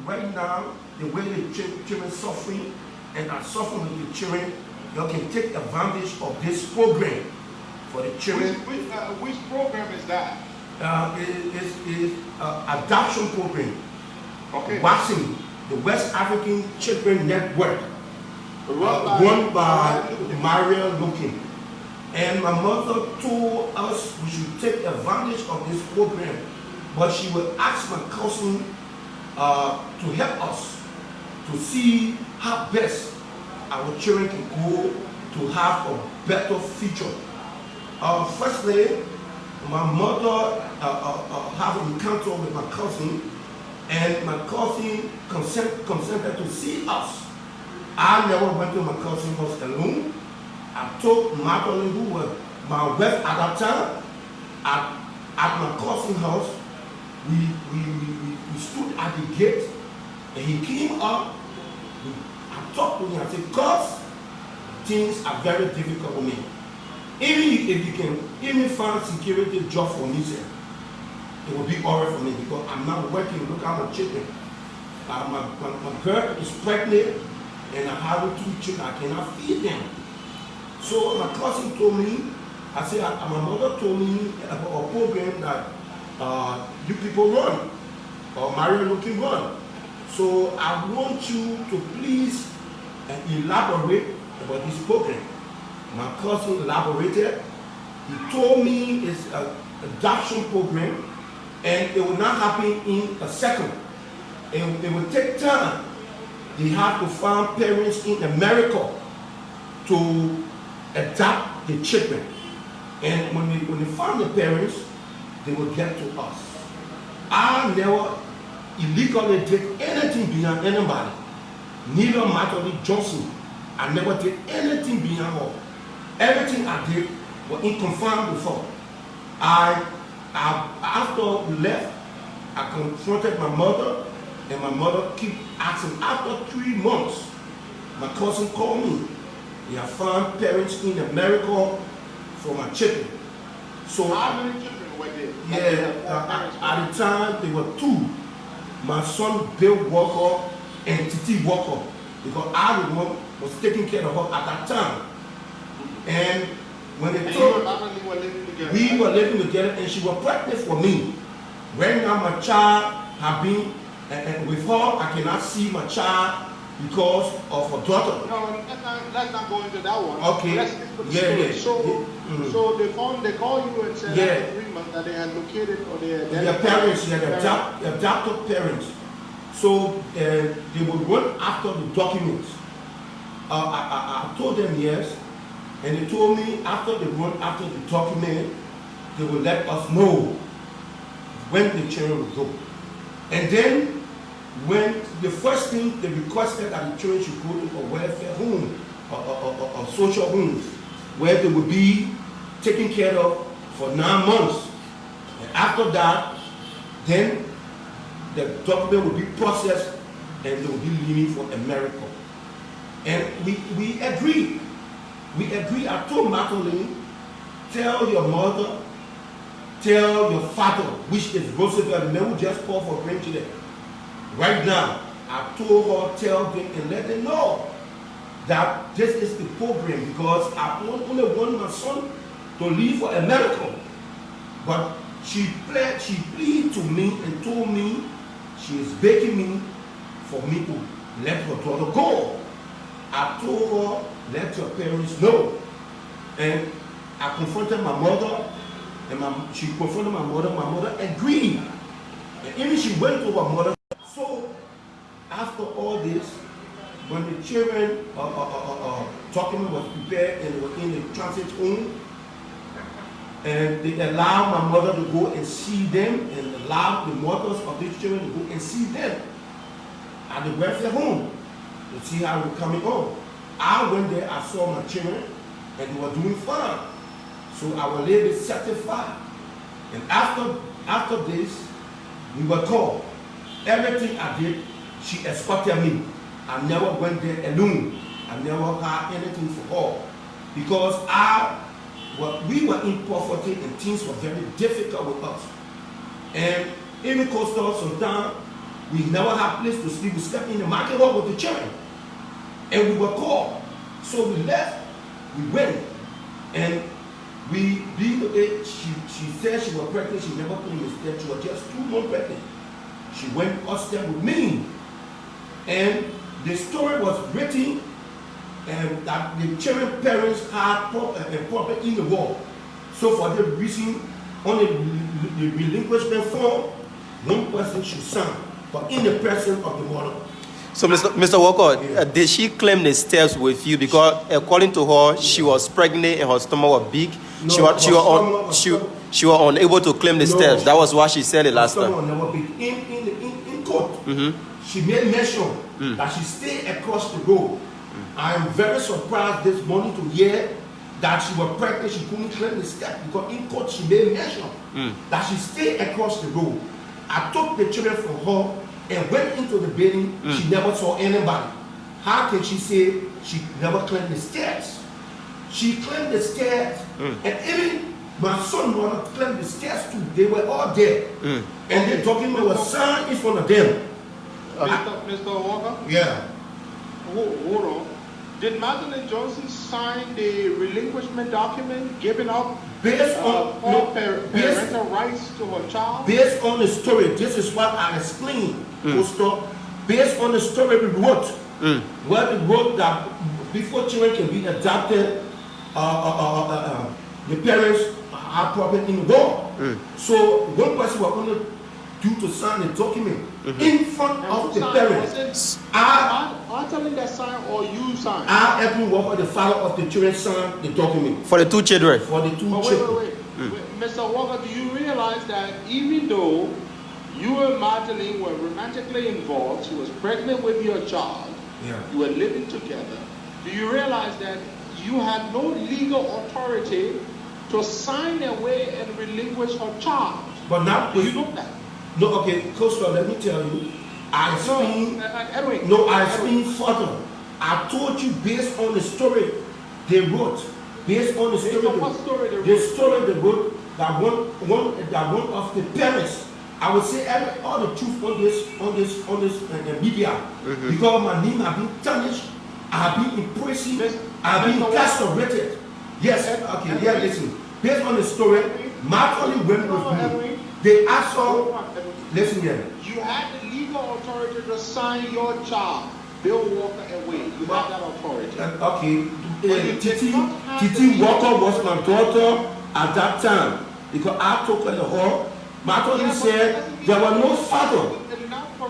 right now, the way the children suffering and are suffering with the children, you can take advantage of this program for the children. Which program is that? Is adoption program. Okay. WASIM, the West African Children Network, run by Luyken. And my mother told us we should take advantage of this program, but she would ask my cousin to help us to see how best our children can go to have a better future. Firstly, my mother had an encounter with my cousin, and my cousin consented to see us. I never went to my cousin house alone. I took Madeline, who was my wife at that time, at my cousin's house. We stood at the gate, and he came up. I talked to him. I said, "Cause things are very difficult for me. Even if you can even find a security job for me, sir, it will be alright for me because I'm not working. Look at my children. My girl is pregnant, and I have 2 children. I cannot feed them." So my cousin told me, I said, my mother told me about a program that you people run, or Luyken run. So I want you to please elaborate about this program. My cousin elaborated. He told me it's an adoption program, and it will not happen in a second. It will take time. They have to find parents in America to adopt the children. And when they find the parents, they will get to us. I never illegally did anything beyond anybody. Neither Michael Johnson. I never did anything beyond her. Everything I did was in confined before. After we left, I confronted my mother, and my mother keep asking. After 3 months, my cousin called me. They have found parents in America for my children. So how many children were there? Yeah, at the time there were 2. My son Bill Walker and Titi Walker, because I the one was taking care of her at that time. And when they told we were living together, and she was pregnant for me. Right now my child have been, and with her I cannot see my child because of her daughter. No, let's not go into that one. Okay. Yeah. So they called you and said after 3 months that they had located, or their parents, their adopted parents. So they would run after the documents. I told them yes, and they told me after they run after the document, they will let us know when the children will go. And then when the first thing they requested that the children should go to a welfare home, or social homes, where they would be taken care of for 9 months. And after that, then the document will be processed, and they will be leaving for America. And we agreed. We agreed. I told Madeline, tell your mother, tell your father, which is Roosevelt, and then we just call for grandchildren. Right now, I told her, tell them and let them know that this is the program, because I only want my son to leave for America. But she pleaded to me and told me she is begging me for me to let her daughter go. I told her, let your parents know. And I confronted my mother, and she confronted my mother. My mother agreed. And even she went to her mother. So after all this, when the children document was prepared and they were in the transit home, and they allowed my mother to go and see them, and allowed the mothers of these children to go and see them at the welfare home to see how they were coming on. I went there, I saw my children, and they were doing fine. So our lady certified. And after this, we were called. Everything I did, she escorted me. I never went there alone. I never had anything for her, because we were in poverty and things were very difficult with us. And even cost us some time. We never had place to sleep. We slept in the market hall with the children. And we were called. So we left, we went, and she said she was pregnant. She never cleaned the steps. She was just 2 months pregnant. She went upstairs with me. And the story was written and that the children's parents had property in the wall. So for the reason, on the relinquishment form, one person should sign, but in the presence of the mother. So, Mr. Walker, did she claim the steps with you? Because according to her, she was pregnant and her stomach was big. No, she was unable to claim the steps. That was why she said it last time. Never big. In court, she made mention that she stayed across the road. I am very surprised this morning to hear that she was pregnant. She couldn't claim the steps because in court she made mention that she stayed across the road. I took the children from her and went into the building. She never saw anybody. How can she say she never claimed the stairs? She claimed the stairs, and even my son wanted to claim the stairs too. They were all there, and the document was signed in front of them. Mr. Walker? Yeah. Hold on. Did Madeline Johnson sign the relinquishment document giving up Based on parental rights to her child? Based on the story, this is what I explained, Pastor. Based on the story we wrote, where we wrote that before children can be adopted, the parents are property in the law. So one person was only due to sign the document in front of the parents. I telling that sign or you sign? I, Edwin Walker, the father of the children, signed the document. For the 2 children? For the 2 children. Wait. Mr. Walker, do you realize that even though you and Madeline were romantically involved, she was pregnant with your child, you were living together, do you realize that you had no legal authority to sign away and relinquish her child? But now, do you know that? No, okay, Coastal, let me tell you. I explain further. I told you based on the story they wrote. Based on the story, the story they wrote, that one of the parents. I would say all the truth on this media, because my name has been tarnished, I have been imprisoned, I have been incarcerated. Yes, okay, yeah, listen. Based on the story, Mark only went with me. They asked her, listen here. You had the legal authority to sign your child, Bill Walker, away. You had that authority. Okay. Titi Walker was my daughter at that time because I took her to her. Matoli said there was no father.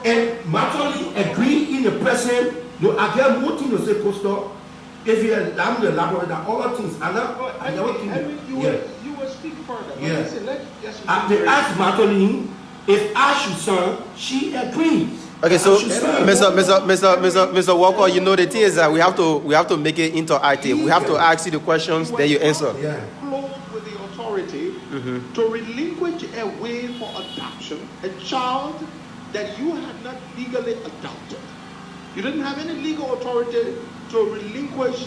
And Matoli agreed in the present. No, I get more things to say, Pastor. If you allow me to elaborate on all things, I never think. You will speak further. Yeah. Listen, they asked Matoli if I should sign. She agreed. Okay, so Mr. Walker, you know the thing is that we have to make it interactive. We have to ask you the questions, then you answer. Yeah. Clothed with the authority to relinquish away for adoption a child that you had not legally adopted. You didn't have any legal authority to relinquish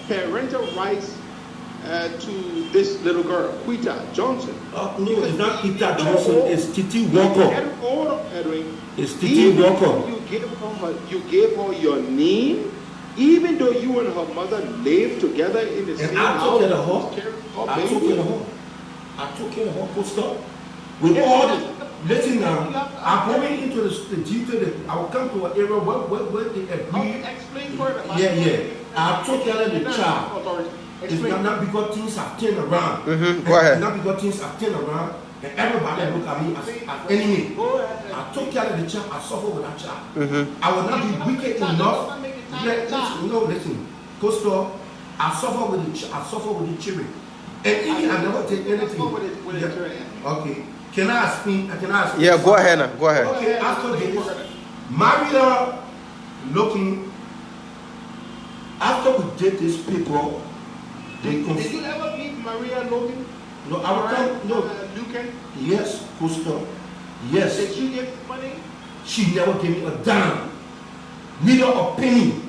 parental rights to this little girl, Quita Johnson. No, it's not Quita Johnson, it's Titi Walker. Edwin, it's Titi Walker. You gave her your name, even though you and her mother lived together in the same house. I took care of her, Pastor. With all the, listen now, I'm going into the detail. I will come to an area where they agree. Explain further. Yeah. I took care of the child. It's not because things have turned around. Go ahead. It's not because things have turned around and everybody look at me as enemy. I took care of the child. I suffer with that child. I will not be wicked enough. Listen, Pastor, I suffer with the children. And even I never take anything. Okay. Can I explain? Yeah, go ahead now. Go ahead. Okay, after this, Maria looking, after we did this paper, did you ever meet Maria Logan? No, I will come. No. Luyken? Yes, Pastor. Yes. Did you give money? She never gave me a dime, neither a penny.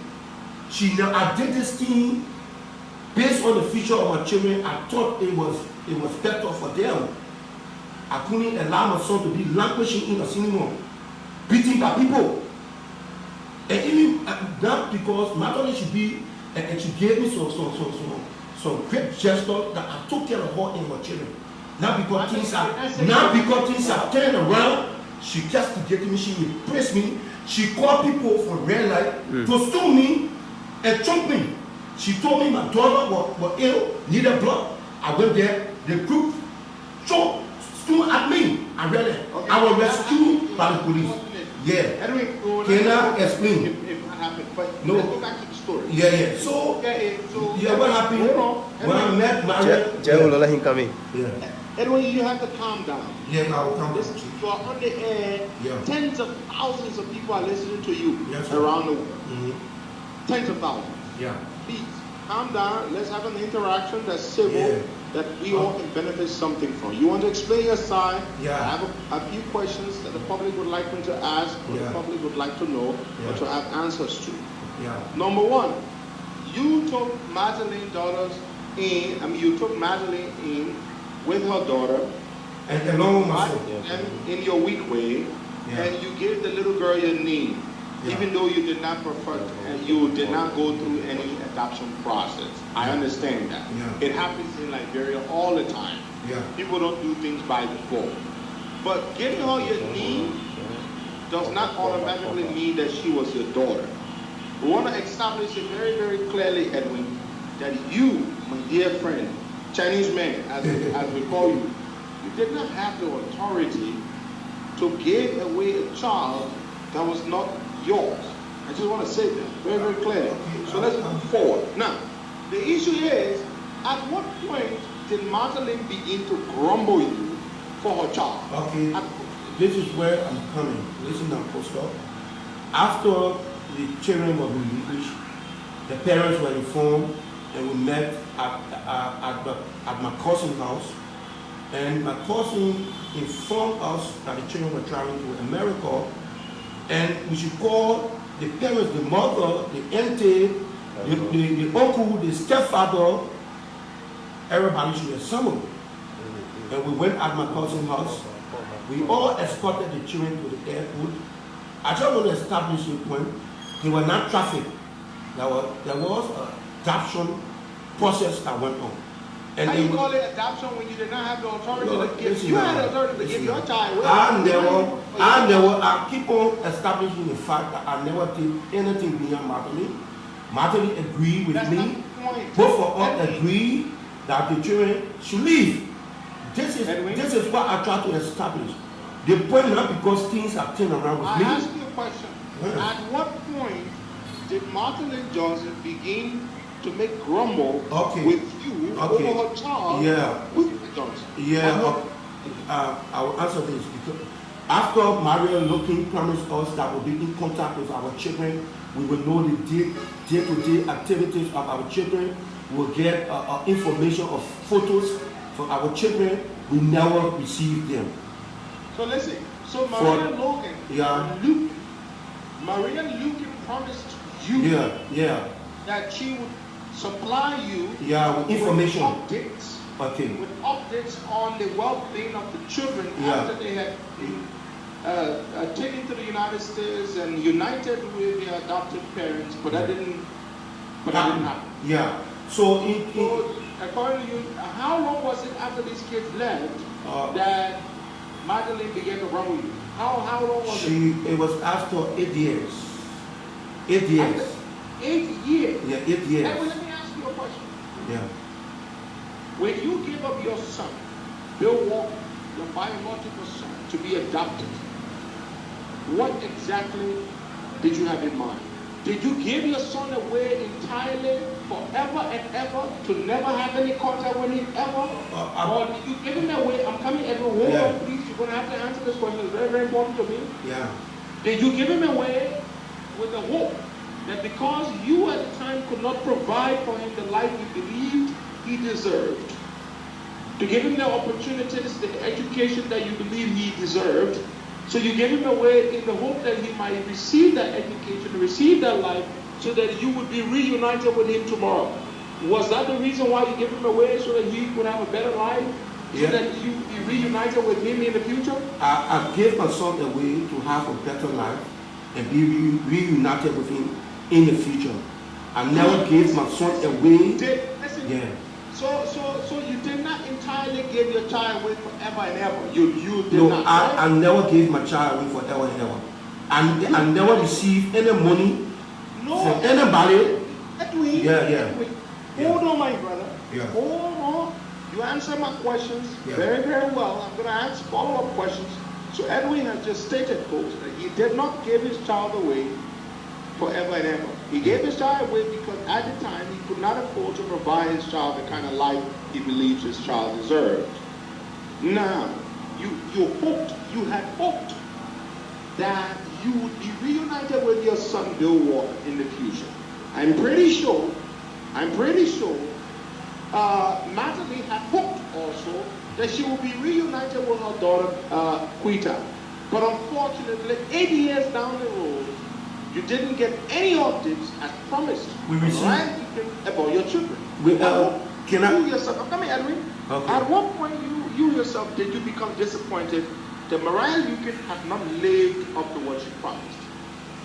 I did this thing based on the future of my children. I thought it was better for them. I couldn't allow my son to be languishing in a cinema, beaten by people. And even not because my daughter should be, and she gave me some great gesture that I took care of her and her children. Now because things are turned around, she castigated me, she repressed me, she called people from red light to stone me and choke me. She told me my daughter was ill, needed blood. I went there, the group choked, stood at me. I read it. Okay. I was rescued by the police. Yeah. Edwin, can I explain? If what happened, but no. Let's go back to the story. Yeah. So, what happened? When I met Maria, let him come in. Yeah. Edwin, you have to calm down. Yeah, I will calm down. You are on the air. Yeah. Tens of thousands of people are listening to you around the world. Tens of thousands. Yeah. Please calm down. Let's have an interaction that's civil, that we all can benefit something from. You want to explain your side? Yeah. I have a few questions that the public would like me to ask, or the public would like to know, or to have answers to. Yeah. Number one, you took Madeleine's daughters in. You took Madeleine in with her daughter, and along with myself, in your weak way, and you gave the little girl your name. Even though you did not prefer, you did not go through any adoption process. I understand that. It happens in Liberia all the time. People don't do things by default. But giving her your name does not automatically mean that she was your daughter. We want to establish it very, very clearly, Edwin, that you, my dear friend, Chinese man, as we call you, you did not have the authority to give away a child that was not yours. I just want to say that very, very clearly. So let's move forward. Now, the issue is, at what point did Madeleine begin to grumble you for her child? Okay, this is where I'm coming. Listen now, Pastor. After the children were released, the parents were informed, and we met at my cousin's house. And my cousin informed us that the children were traveling to America, and we should call the parents, the mother, the auntie, the uncle, the stepfather. Everybody should assemble. And we went at my cousin's house. We all escorted the children to the airport. I just want to establish a point. They were not trafficked. There was an adoption process that went on. And how do you call it adoption when you did not have the authority to give? You had the authority to give your child. I keep on establishing the fact that I never did anything beyond Madeleine. Madeleine agreed with me. Both of us agreed that the children should leave. This is what I try to establish. The point not because things have turned around with me. I ask you a question. At what point did Madeleine Johnson begin to make grumble with you over her child with Johnson? I will answer this because after Maria Luyken promised us that we'll be in contact with our children, we will know the day-to-day activities of our children. We'll get information of photos for our children. We never received them. So listen. So Maria Luyken promised you that she would supply you with information, with updates on the well-being of the children after they had been taken to the United States and united with their adopted parents, but that didn't happen. Yeah. So according to you, how long was it after these kids left that Madeleine began to run with you? How long was it? It was after 8 years. 8 years. After 8 years? Yeah, 8 years. Hey, well, let me ask you a question. Yeah. When you gave up your son, Bill Walker, your biological son, to be adopted, what exactly did you have in mind? Did you give your son away entirely, forever and ever, to never have any contact with him ever? Or did you give him away? I'm coming every word, please. You're going to have to answer this question. It's very, very important to me. Yeah. Did you give him away with the hope that because you at the time could not provide for him the life you believed he deserved, to give him the opportunities, the education that you believe he deserved, so you gave him away in the hope that he might receive that education, receive that life, so that you would be reunited with him tomorrow? Was that the reason why you gave him away, so that he would have a better life Yeah. so that you be reunited with him in the future? I gave my son away to have a better life and be reunited with him in the future. I never gave my son away. Listen, yeah. So you did not entirely give your child away forever and ever. You did no, not. I never gave my child away forever and ever. I never received any money from anybody. Edwin, Yeah. Hold on, my brother. Yeah. Hold on. You answer my questions very, very well. I'm going to ask follow-up questions. So Edwin has just stated, folks, that he did not give his child away forever and ever. He gave his child away because at the time he could not afford to provide his child the kind of life he believes his child deserved. Now, you had hoped that you would be reunited with your son Bill Walker in the future. I'm pretty sure Natalie had hoped also that she would be reunited with her daughter Quita. But unfortunately, 8 years down the road, you didn't get any updates as promised. We received about your children. Come here, Edwin. Okay. At what point you yourself did you become disappointed that Mariah Luyken had not lived up to what she promised?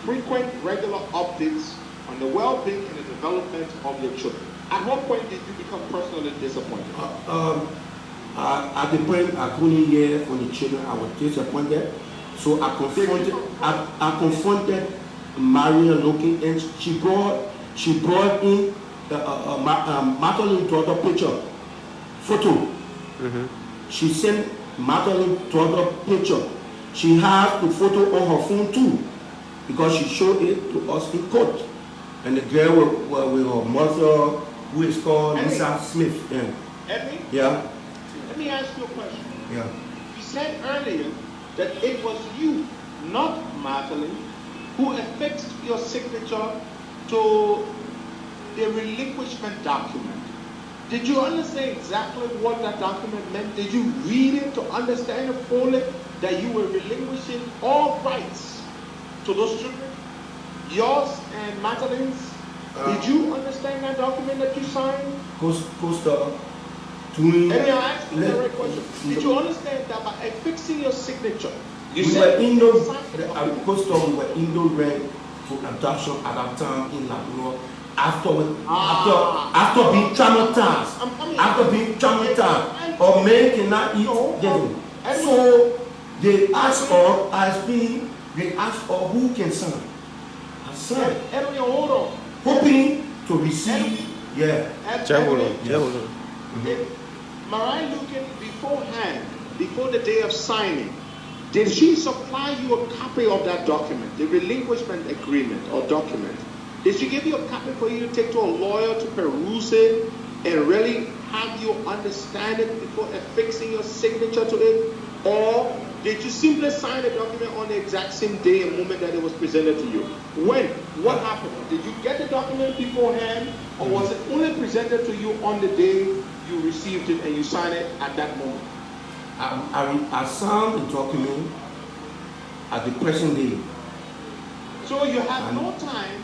Frequent, regular updates on the well-being and the development of your children. At what point did you become personally disappointed? At the point I couldn't hear from the children, I was disappointed. So I confronted Maria Luyken, and she brought in Madeline daughter picture, photo. Mm-hmm. She sent Madeline daughter picture. She has the photo on her phone too, because she showed it to us in court. And the girl with her mother, who is called Lisa Smith. Edwin? Yeah. Let me ask you a question. Yeah. You said earlier that it was you, not Madeline, who affixed your signature to the relinquishment document. Did you understand exactly what that document meant? Did you read it to understand it fully that you were relinquishing all rights to those children? Yours and Madeline's? Did you understand that document that you signed? Let me ask you the right question. Did you understand that by affixing your signature, we were in the rank for adoption at that time in Latino after being traumatized. Or men cannot eat them. So they asked us, they asked us who can sign. I signed. Hoping to receive. Mariah Luyken, beforehand, before the day of signing, did she supply you a copy of that document, the relinquishment agreement or document? Did she give you a copy for you to take to a lawyer to peruse it and really have you understand it before affixing your signature to it? Or did you simply sign the document on the exact same day and moment that it was presented to you? When? What happened? Did you get the document beforehand, or was it only presented to you on the day you received it and you signed it at that moment? I signed the document at the present day. So you had no time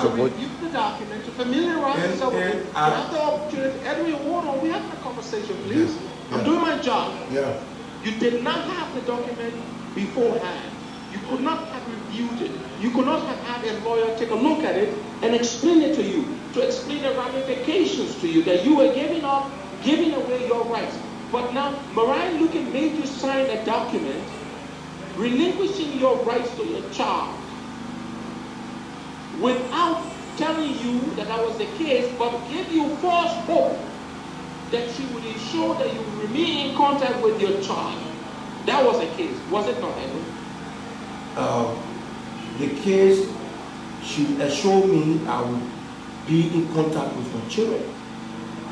to review the document, to familiarize yourself with it. You have the opportunity. Edwin, hold on, we having a conversation, please. I'm doing my job. Yeah. You did not have the document beforehand. You could not have reviewed it. You could not have had a lawyer take a look at it and explain it to you, to explain the ramifications to you, that you were giving away your rights. But now, Mariah Luyken made you sign a document relinquishing your rights to your child without telling you that that was the case, but give you false hope that she would ensure that you would remain in contact with your child. That was the case, was it not, Edwin? The case, she assured me I would be in contact with my children,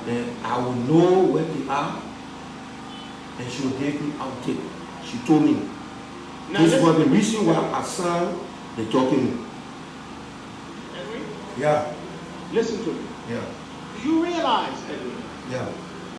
and I will know where they are, and she will give me outtake. She told me. Now, this was the reason why I signed the document. Edwin? Yeah. Listen to me. Yeah. Do you realize, Edwin? Yeah.